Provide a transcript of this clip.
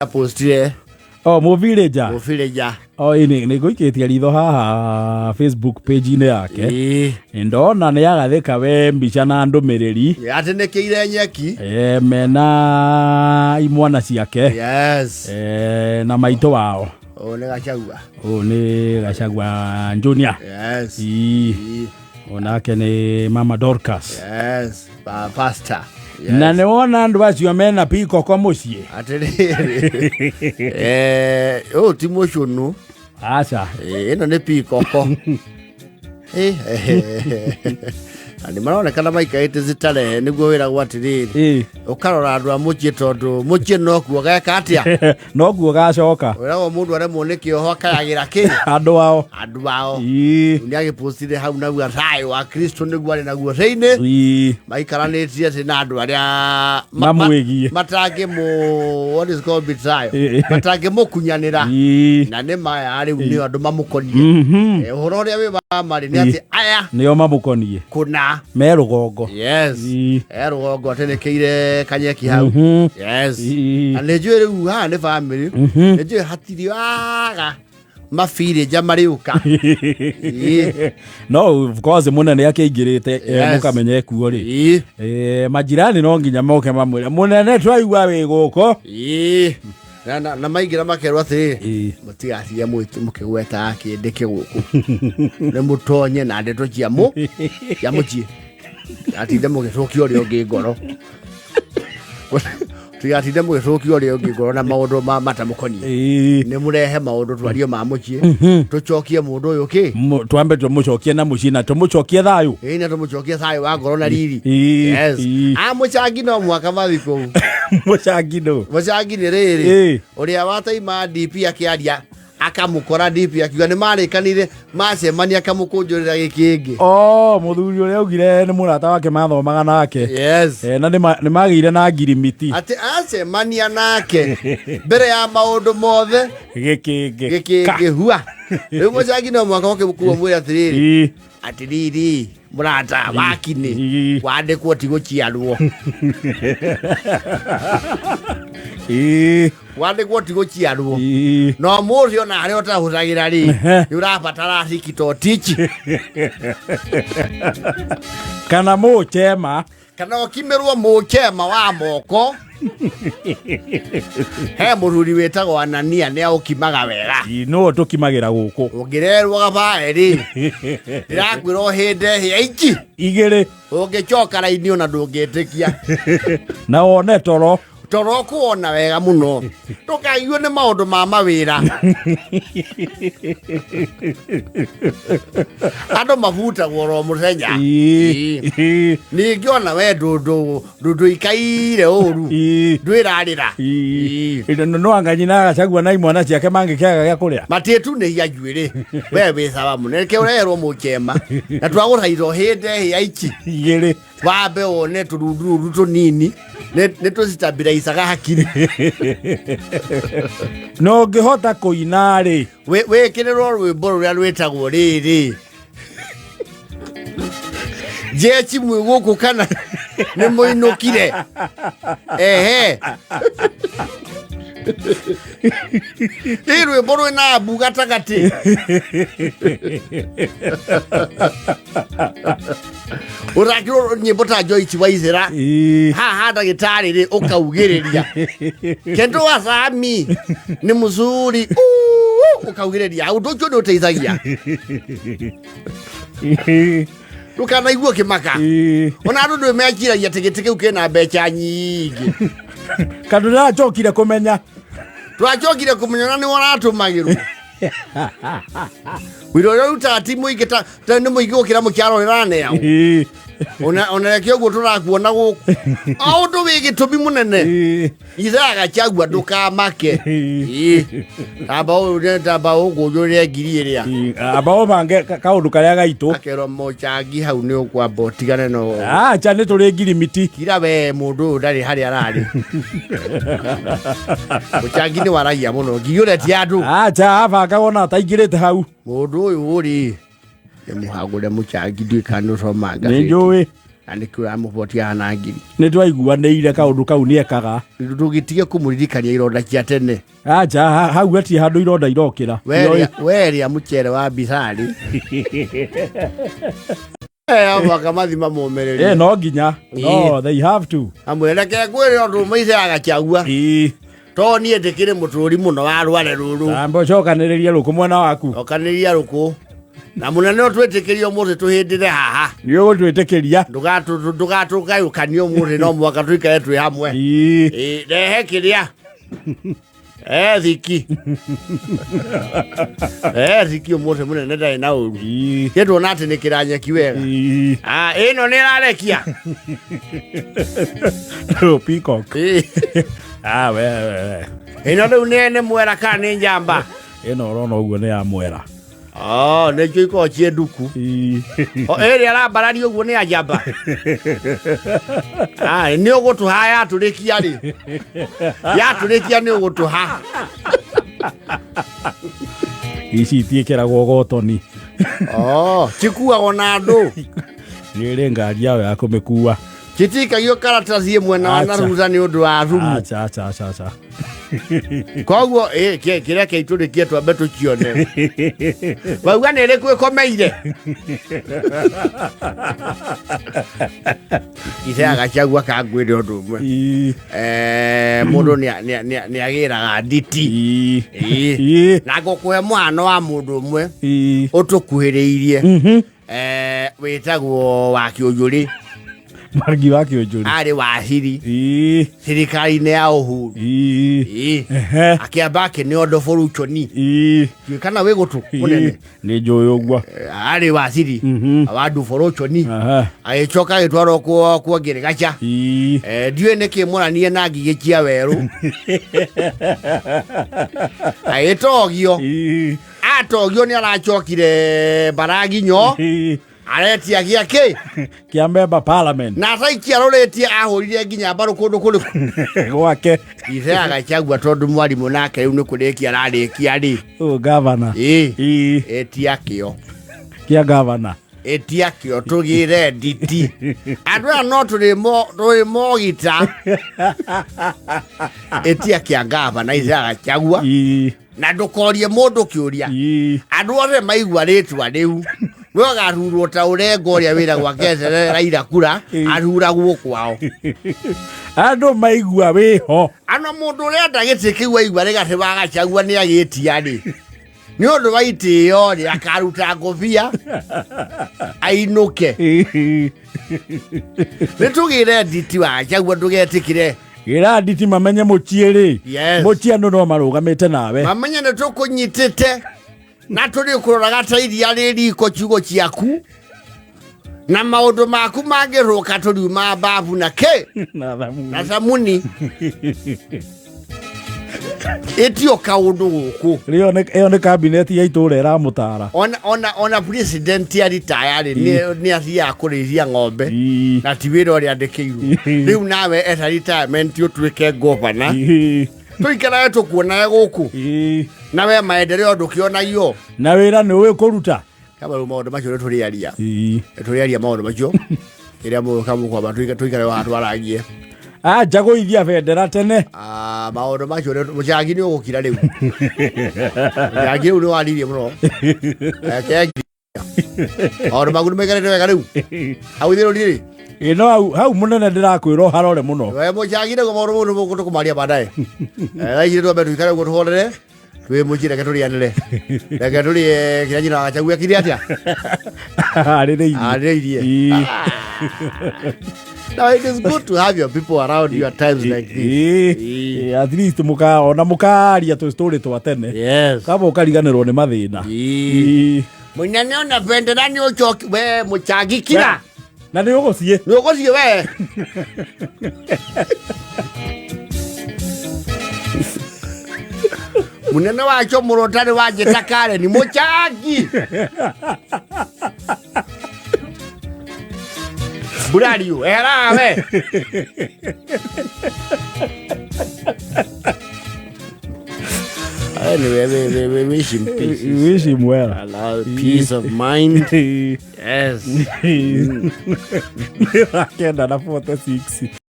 Postire Movireja ini guikitia ritho haha Facebook page ine yake ndona ni agathika we mbica na ndumiriri atenekeire nyeki mena imwana ciake yes na maito wao ni Gachagua Junior yes onake ni Mama Dorcas yes pastor yes. Na ne wona andu acio mena piko kwa mucie atiriri timoshonu acha ino ni piko ko ani maronekana maikaite zitare niguo wira gwatiriri ukarora andu a mucie tondu mucie no kuo geka atia no kuo gacoka wira mundu are moneki oho akayagira ki andu ao ni agipostire hau na gwa rayo wa Kristo niguo ari naguo reine maikaranĩtie ati na andu aria mamwegie matange mu what is called betrayal matange mukunyanira na ne maya ari ni andu mamukonie uhoro ria we mari ni ati aya nio mamukonie kuna merugongo yes erugongo atenekeire kanyeki hau yes anejwe riu ha ne family nejwe hatiri aga mafire jamariuka no of course munene yake igirite mukamenye kuo ri majirani no nginya moke mamwira munene twaigwa we guko na maigira makerwa ati mutigacia mwitu mukigweta akindike guku ne mutonye na ndeto cia mucie atinde mugicokio ri ongi ngoro tigatinde mugicokio ri ongi ngoro na maundu ma matamukoni ne murehe maundu twario ma mucie tucokie mundu uyu ki twambe tumucokie na mucina tumucokie thayu na tumucokie thayu wa ngoro na riri yes mucangi no mwaka mathiko mucangi ni riri uria wataima DP akiaria akamukora DP akiuga ni marikanire macemania akamukunjurira gikingi muthuri uria ugire ni murata wake mathomaga nake yes na ni magire na ngirimiti ati acemania nake mbere ya maundu mothe gikingi hua riu mucangi no mwaka wake bukuwa mwira atiriri murata wakini wandikwo tiguciarwo wandikwo tiguciarwo no murio na ari otahutagira ri urabatara thiki to teach kana muchema kana okimerwo muchema wa moko he mururi wetagwo Anania ne ukimaga wega no tukimagira guku ungirerwo gabaeri irakwiro hinde ya iki igere ungicoka raini ona ndungitikia na one toro kuona wega muno tukaigwe ni maundu ma mawira andu mavutagwo ro muthenya ningiona we ndu ikaire uru ndwirarira no anganyi na Gachagua na imwana ciake mangikiaga gya kuria matietu ni yajuire we withaba muneke urerwo muchema na twagurairo hinde ya iki igere wambe one turundu tunini ne tustabiraisaga hakiri no ngihota kuina ri we kinero rwimbo ruria rwetagwo riri jechi mwe guku kana ne moinukire rwimbo rwina mbuga tagati urakiro nyimbo ta Joyce Waithera ha ndagitari ri ukaugiriria kendo wasami ni muzuri ukaugiriria udojo ndo teithagia ukana igwo kimaka ona andu ndo mekiragia tigitike ukena mbeca nyingi kandu na chokire kumenya twachokire kumenya na ni waratumagirwo wiro ruta timu igita tani muigo kira mukiaro rane yao ona rekio guo turakuona guku aundo wigitumi munene ithaga Gachagua ndukamake abao gujure ngiri iria abao bange kaundu karia gaitu akero mucangi hau ni ukwamba utigane no acha ni turi ngirimiti kira we mundu ndari hari arari mucangi ni waragia muno ngiure ti andu acha abanga wona taingirite hau mundu uyu uri muhagure mucangi ndikanu somanga njui Andi kura mupotia na ngiri. Ni twaiguanĩire kaundu kau niekaga. Tugitige kumuririkania ironda cia tene. Aja hau ati handu ironda irokira. Weria mucere wa bisari. Wakamathima mumereri. No nginya. No, they have to. Amweleke kwire ondu maize agachagua. To nie ndikire muturi muno wa rware ruru. Ambo cokaniriria ruku mwena waku. Cokaniriria ruku. Na munene otwetikiria umuthi tuhindire haha. Ni ugutwitikiria. Ndugatukayo umuthi no mwaka tuikare twi hamwe. Rehe kiria. Thiki. Thiki umuthi munene ndai na uru. Yetu nati nikiranyeki wega. Ino ni rarekia. Peacock. We. Ino riu nene mwera ka ni njamba. Ino urona uguo ni ya mwera. Ne joiko chie duku. Eri arabarari uguo ni ajamba. Ni ugutuha ya turikia ri. Ya turikia ni ugutuha. Ici itiĩkĩragwo gotoni. Chikuagwo na andu. Nĩ ĩrĩ ngari yayo ya kũmĩkua. Chitikagio karatathi ĩmwe na wanaruza nĩ ũndũ wa thumu. Acha. Koguo kĩrĩa kĩitũrĩkie twambe tũkione. Wauga nĩ ĩrĩkũ ĩkomeire. Ithe Gachagua kangwĩre ũndũ ũmwe. Mũndũ nĩ agĩraga nditi. Na ngũkũhe mwana wa mũndũ ũmwe ũtũkuhĩrĩirie. Wĩtagwo wa Kĩũnjũrĩ. Margi wa Kĩũnjũrĩ. Arĩ waziri. Thirikari-inĩ ya Uhuru. Akĩamba akĩneondo bũrũchoni. Kana wĩ gũtũ mũnene. Nĩ njũĩ ũguo. Arĩ waziri wa ndu bũrũchoni. Agĩcoka agĩtwarwo kwa Rigathi. Ndiũĩ nĩkĩ mũranie na ngigĩkia werũ. Agĩtogio. Atogio nĩ aracokire Baraginyo. Aretia giake kia member parliament na saikia roretie ahorire nginya mbaru kundu gwake Ithe Gachagua tondu mwarimu nake riu nikurekia ararikia ri governor etia kio kia governor etia kio tugire nditi andwa no turi mogita etia kia governor Ithe Gachagua na ndukorie mundu kiuria andu othe maigua ritwa riu no garurwo ta urengo uria wira gwake Raila kura aruragwo kwao andu maigua wiho ana mundu uria ndagite kiwa igwa Rigathi Gachagua ni agitia ri ni undu wa itio ri akaruta ngobia ainuke nitugire nditi wa Gachagua ndugetikire gira nditi mamenye muchieri muchiano no marugamite nawe mamenye ne tukunyitite na turi kuroraga ta iria riko kiugo ciaku na maundu maku mangiruka turiuma babu na ke na thamuni etio kaundu guku rio ne cabinet ya itura era mutara ona president ya retire ni athia kurithia ng'ombe na tiwira uri andikeiru riu nawe eta retirement utwike governor tuikara tukuona guku nawe maendeleo ndukionagio na wira ni uwe kuruta kama maundu macio turiaria maundu macio iria mukamu kwa bantu tuikare wa twaragie jago ithia bendera tene maundu macio mucangi ni ugukira riu mucangi riu ni waririe muno maundu magu ni megarete wega riu au ithiro riri no hau munene ndirakwira harore muno we mucangi nego maundu mugu tukumaria baadaye raiji ndo betu ikare gutuhorere twi muchire keturianire reke turi kiranyina Gachagua kiri atia arireirie Now it is good to have your people around you at times like this. At least mukaria tu story twa tene. Yes. Kabo ukariganirwo ni mathina. Munene ona bendera ni uchoki we muchangi kira. Na ni ugocie. Ni ugocie we. Munene wacho murotari waje takare ni muchangi. Burario, era we. anyway, we wish him peace. We wish him well. Peace of mind. Yes. Akenda na 46.